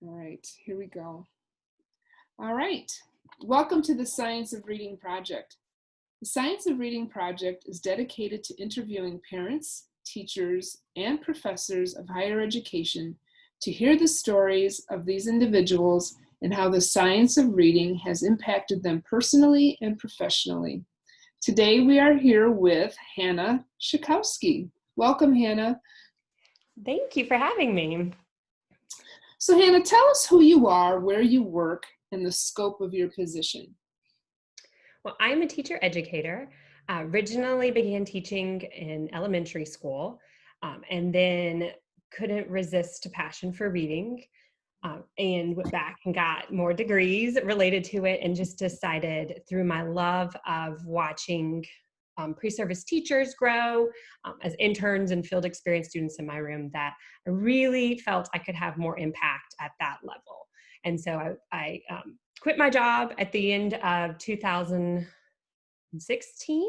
All right, here we go. All right, welcome to the Science of Reading Project. The Science of Reading Project is dedicated to interviewing parents, teachers, and professors of higher education to hear the stories of these individuals and how the science of reading has impacted them personally and professionally. Today we are here with Hannah Szatkowski. Welcome, Hannah. Thank you for having me. So Hannah, tell us who you are, where you work, and the scope of your position. Well, I'm a teacher educator. Originally began teaching in elementary school and then couldn't resist a passion for reading and went back and got more degrees related to it and just decided through my love of watching pre-service teachers grow as interns and field experience students in my room that I really felt I could have more impact at that level. And so I quit my job at the end of 2016.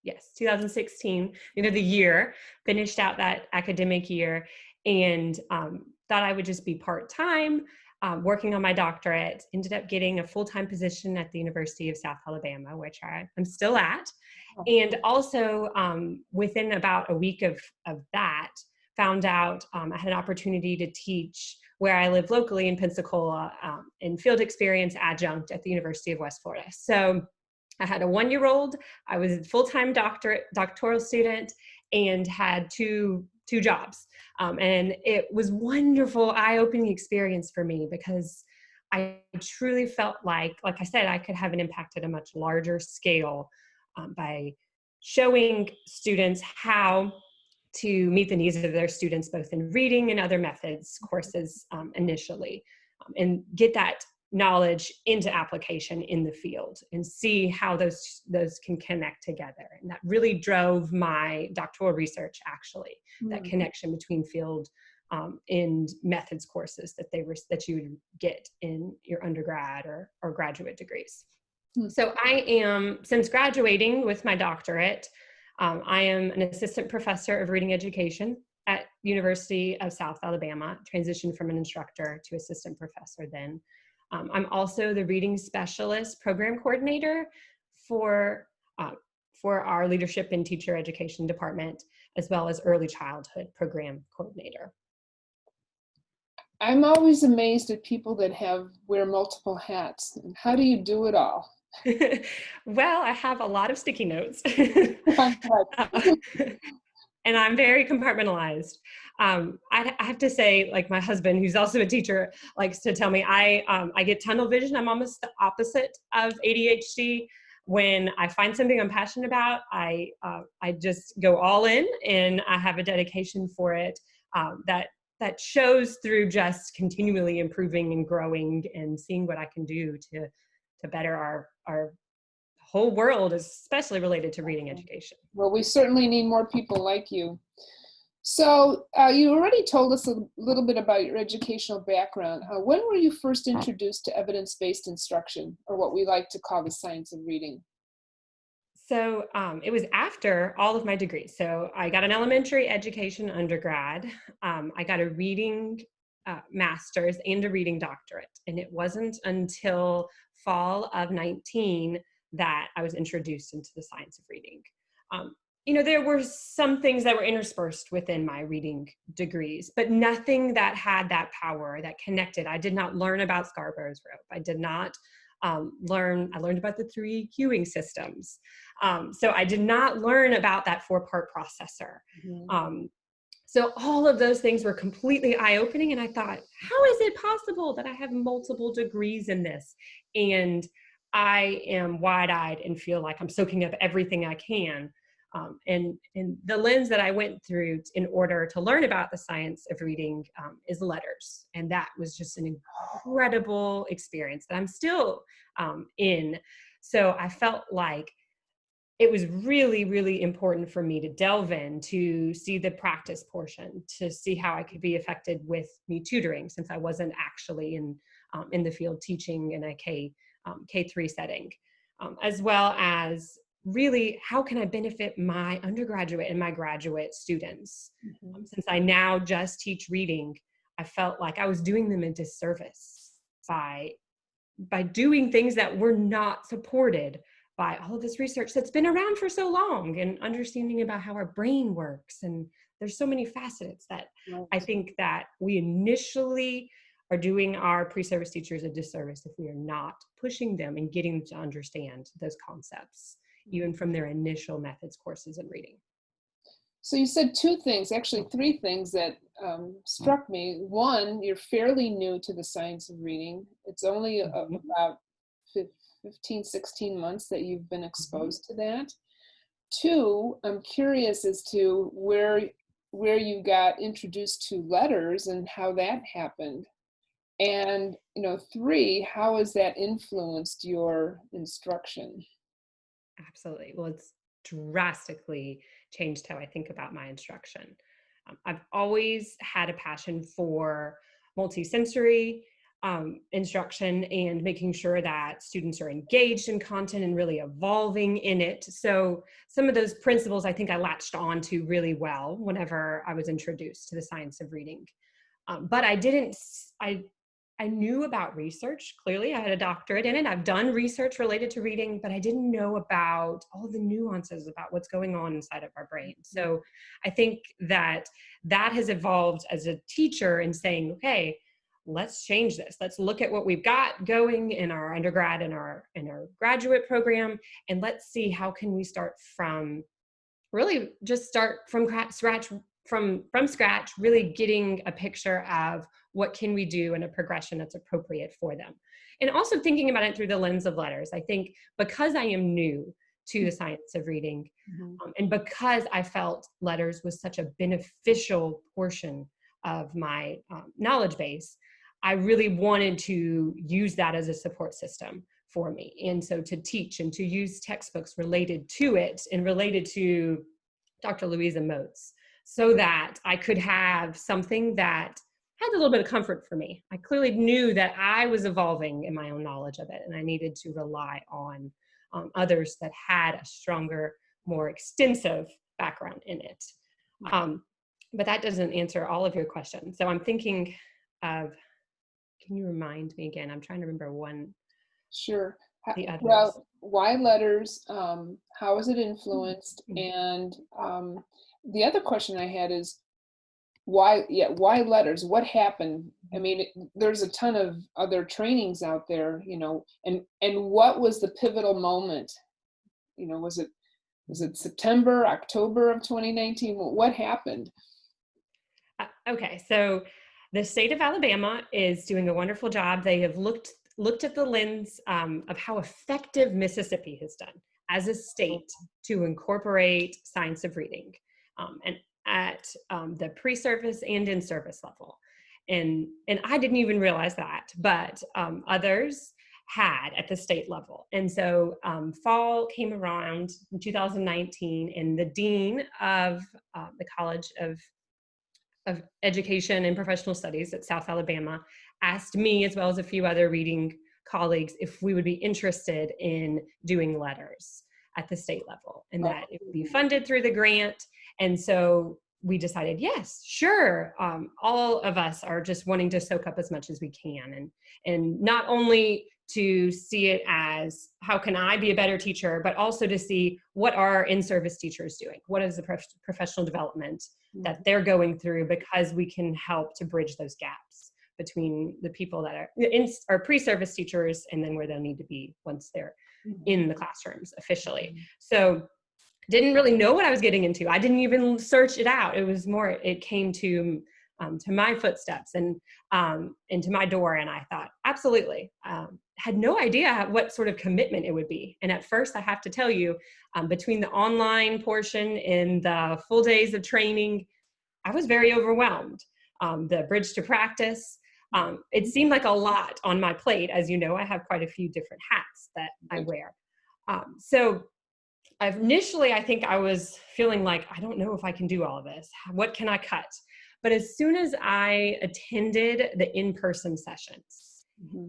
Yes, 2016, the year, finished out that academic year and thought I would just be part-time working on my doctorate. Ended up getting a full-time position at the University of South Alabama, which I'm still at. And also within about a week of that, found out I had an opportunity to teach where I live locally in Pensacola in field experience adjunct at the University of West Florida. So I had a 1-year-old, I was a full-time doctoral student and had two jobs. And it was wonderful, eye-opening experience for me because I truly felt like I said, I could have an impact at a much larger scale by showing students how to meet the needs of their students, both in reading and other methods courses initially, and get that knowledge into application in the field and see how those can connect together. And that really drove my doctoral research, actually, that connection between field and methods courses that you would get in your undergrad or graduate degrees. So I am, since graduating with my doctorate, I am an assistant professor of reading education at University of South Alabama, transitioned from an instructor to assistant professor then. I'm also the reading specialist program coordinator for our leadership and teacher education department, as well as early childhood program coordinator. I'm always amazed at people that wear multiple hats. How do you do it all? Well, I have a lot of sticky notes. And I'm very compartmentalized. I have to say, like my husband, who's also a teacher, likes to tell me I get tunnel vision. I'm almost the opposite of ADHD. When I find something I'm passionate about, I just go all in, and I have a dedication for it that shows through just continually improving and growing and seeing what I can do to better our whole world, especially related to reading education. Well, we certainly need more people like you. So you already told us a little bit about your educational background. When were you first introduced to evidence-based instruction, or what we like to call the science of reading? So it was after all of my degrees. So I got an elementary education undergrad. I got a reading master's and a reading doctorate. And it wasn't until fall of 19 that I was introduced into the science of reading. There were some things that were interspersed within my reading degrees, but nothing that had that power, that connected. I did not learn about Scarborough's rope. I did not I learned about the 3 queuing systems. So I did not learn about that 4-part processor. So all of those things were completely eye-opening, and I thought, how is it possible that I have multiple degrees in this? And I am wide-eyed and feel like I'm soaking up everything I can. And the lens that I went through in order to learn about the science of reading is letters. And that was just an incredible experience that I'm still in. So I felt like it was really, really important for me to delve in to see the practice portion, to see how I could be affected with me tutoring, since I wasn't actually in the field teaching in a K3 setting, as well as really how can I benefit my undergraduate and my graduate students. Since I now just teach reading, I felt like I was doing them a disservice by doing things that were not supported by all of this research that's been around for so long, and understanding about how our brain works. And there's so many facets that I think that we initially are doing our pre-service teachers a disservice if we are not pushing them and getting them to understand those concepts, even from their initial methods courses in reading. So you said two things, actually three things that struck me. One, you're fairly new to the science of reading. It's only about 15, 16 months that you've been exposed to that. Two, I'm curious as to where you got introduced to letters and how that happened. And, three, how has that influenced your instruction? Absolutely. Well, it's drastically changed how I think about my instruction. I've always had a passion for multisensory instruction and making sure that students are engaged in content and really evolving in it. So some of those principles I think I latched on to really well whenever I was introduced to the science of reading. But I knew about research. Clearly, I had a doctorate in it. I've done research related to reading, but I didn't know about all the nuances about what's going on inside of our brain. So I think that has evolved as a teacher in saying, okay, let's change this. Let's look at what we've got going in our undergrad and our graduate program, and let's see how can we start from scratch, really getting a picture of what can we do in a progression that's appropriate for them. And also thinking about it through the lens of letters. I think because I am new to the science of reading, and because I felt letters was such a beneficial portion of my knowledge base, I really wanted to use that as a support system for me. And so to teach and to use textbooks related to it and related to Dr. Louisa Moats, so that I could have something that had a little bit of comfort for me. I clearly knew that I was evolving in my own knowledge of it, and I needed to rely on others that had a stronger, more extensive background in it. But that doesn't answer all of your questions. So I'm thinking of, can you remind me again? I'm trying to remember one. Sure. The others. Well, why letters? How is it influenced? And the other question I had is, why letters? What happened? I mean, there's a ton of other trainings out there, and what was the pivotal moment? Was it September, October of 2019? What happened? Okay, so the state of Alabama is doing a wonderful job. They have looked at the lens of how effective Mississippi has done as a state to incorporate science of reading, and at the pre-service and in-service level. And I didn't even realize that, but others had at the state level. And so fall came around in 2019, and the dean of the College of Education and Professional Studies at South Alabama asked me, as well as a few other reading colleagues, if we would be interested in doing letters at the state level, and that it would be funded through the grant. And so we decided, yes, sure. All of us are just wanting to soak up as much as we can, and not only to see it as how can I be a better teacher, but also to see what are in-service teachers doing? What is the professional development that they're going through, because we can help to bridge those gaps between the people that are pre-service teachers and then where they'll need to be once they're in the classrooms officially. So didn't really know what I was getting into. I didn't even search it out. It was more, it came to my footsteps and to my door, and I thought, absolutely. Had no idea what sort of commitment it would be. And at first, I have to tell you, between the online portion and the full days of training, I was very overwhelmed. The bridge to practice, it seemed like a lot on my plate. As you know, I have quite a few different hats that I wear. So initially, I think I was feeling like, I don't know if I can do all of this. What can I cut? But as soon as I attended the in-person sessions,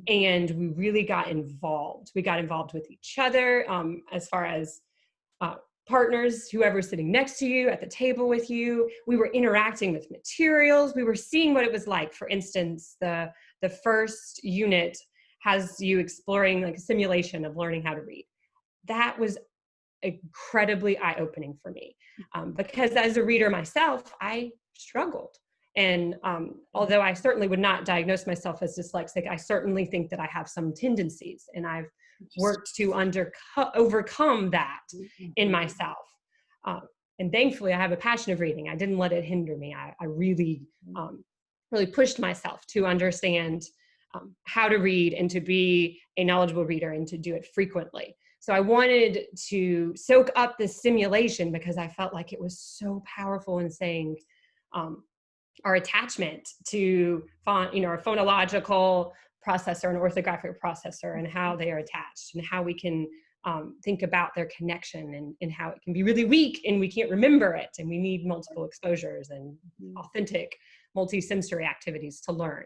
and we really got involved with each other as far as partners, whoever's sitting next to you at the table with you. We were interacting with materials. We were seeing what it was like. For instance, the first unit has you exploring like a simulation of learning how to read. That was incredibly eye-opening for me, because as a reader myself, I struggled. And although I certainly would not diagnose myself as dyslexic, I certainly think that I have some tendencies, and I've worked to overcome that in myself. And thankfully, I have a passion of reading. I didn't let it hinder me. I really, really pushed myself to understand how to read and to be a knowledgeable reader and to do it frequently. So I wanted to soak up this simulation because I felt like it was so powerful in saying our attachment to a phonological processor, an orthographic processor, and how they are attached, and how we can think about their connection, and how it can be really weak and we can't remember it, and we need multiple exposures and authentic multi-sensory activities to learn.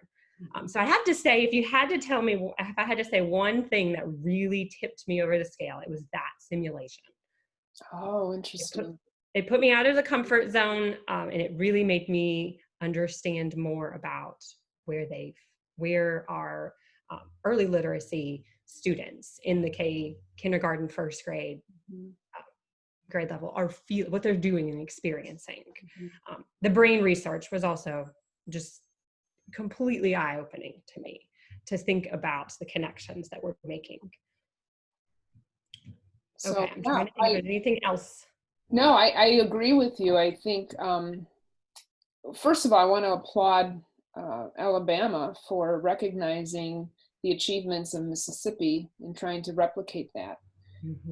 So I have to say, if I had to say one thing that really tipped me over the scale, it was that simulation. Oh, interesting. It put me out of the comfort zone, and it really made me understand more about where our early literacy students in the kindergarten, first grade, grade level are what they're doing and experiencing. The brain research was also just completely eye-opening to me, to think about the connections that we're making. So, okay, I'm trying to think if there's anything else. No, I agree with you. I think, first of all, I want to applaud Alabama for recognizing the achievements of Mississippi and trying to replicate that.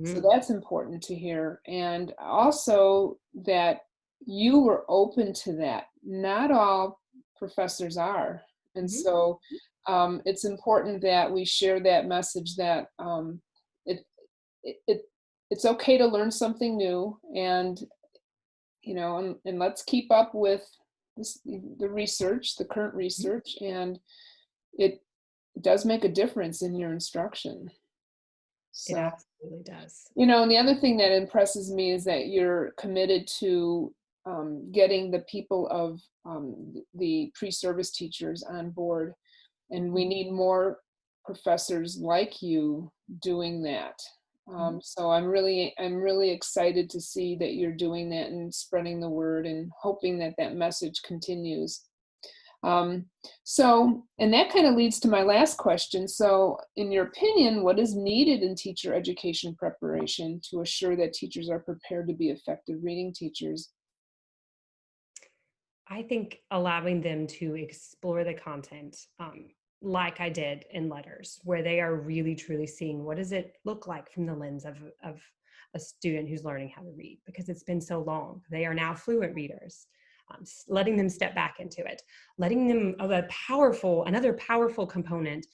So that's important to hear. And also that you were open to that. Not all professors are. And so it's important that we share that message that it's okay to learn something new, and and let's keep up with the current research, and it does make a difference in your instruction. So, it absolutely does. And the other thing that impresses me is that you're committed to getting the people of the pre-service teachers on board, and we need more professors like you doing that. So I'm really excited to see that you're doing that and spreading the word, and hoping that that message continues. And that kind of leads to my last question. So in your opinion, what is needed in teacher education preparation to assure that teachers are prepared to be effective reading teachers? I think allowing them to explore the content, like I did in letters, where they are really truly seeing what does it look like from the lens of a student who's learning how to read, because it's been so long. They are now fluent readers. Letting them step back into it, letting them another powerful component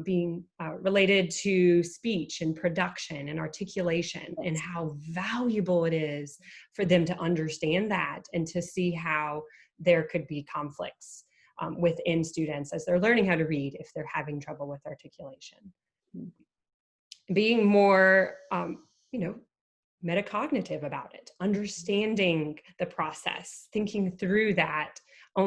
being related to speech and production and articulation, and how valuable it is for them to understand that and to see how there could be conflicts within students as they're learning how to read if they're having trouble with articulation. Being more, metacognitive about it, understanding the process, thinking through that,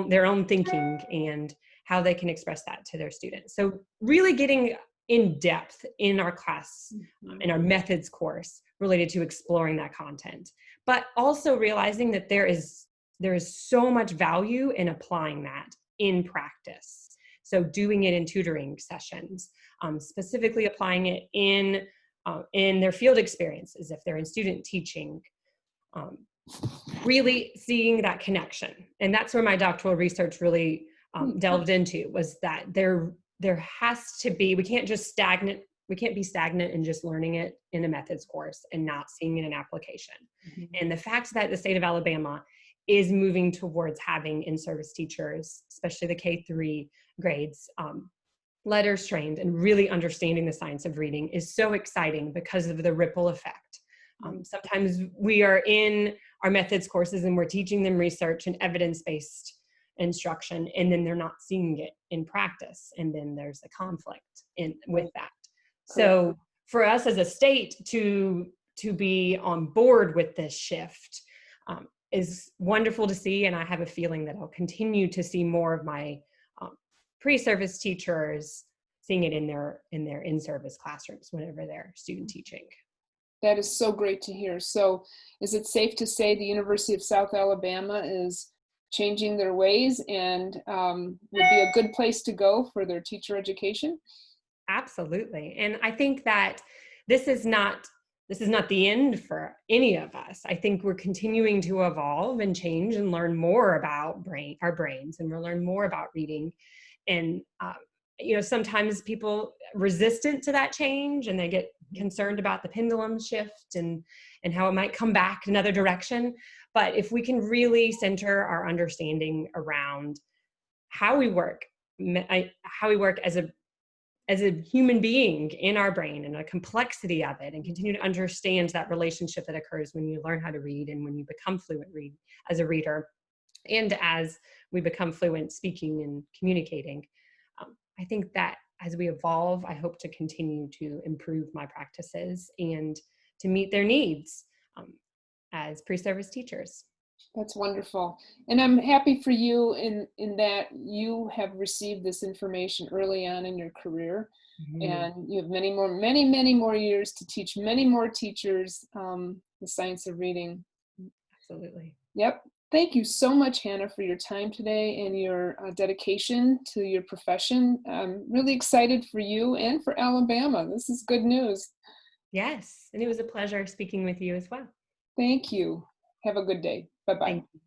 their own thinking, and how they can express that to their students. So really getting in depth in our class, in our methods course related to exploring that content, but also realizing that there is so much value in applying that in practice. So doing it in tutoring sessions, specifically applying it in their field experiences, if they're in student teaching, really seeing that connection. And that's where my doctoral research really delved into, was that there has to be, we can't be stagnant in just learning it in a methods course and not seeing it in application. And the fact that the state of Alabama is moving towards having in-service teachers, especially the K-3 grades, letters trained and really understanding the science of reading, is so exciting because of the ripple effect. Sometimes we are in our methods courses and we're teaching them research and evidence-based instruction, and then they're not seeing it in practice, and then there's a conflict with that. So for us as a state to to be on board with this shift is wonderful to see. And I have a feeling that I'll continue to see more of my pre-service teachers seeing it in their in-service classrooms whenever they're student teaching. That is so great to hear. So is it safe to say the University of South Alabama is changing their ways and would be a good place to go for their teacher education? Absolutely. And I think that this is not the end for any of us. I think we're continuing to evolve and change and learn more about our brains, and we'll learn more about reading. And sometimes people resistant to that change, and they get concerned about the pendulum shift and how it might come back another direction. But if we can really center our understanding around how we work as a human being in our brain and the complexity of it, and continue to understand that relationship that occurs when you learn how to read and when you become fluent as a reader, and as we become fluent speaking and communicating. I think that as we evolve, I hope to continue to improve my practices and to meet their needs as pre-service teachers. That's wonderful. And I'm happy for you in that you have received this information early on in your career. Mm-hmm. And you have many more years to teach many more teachers the science of reading. Absolutely. Yep. Thank you so much, Hannah, for your time today and your dedication to your profession. I'm really excited for you and for Alabama. This is good news. Yes. And it was a pleasure speaking with you as well. Thank you. Have a good day. Bye-bye. Thank you.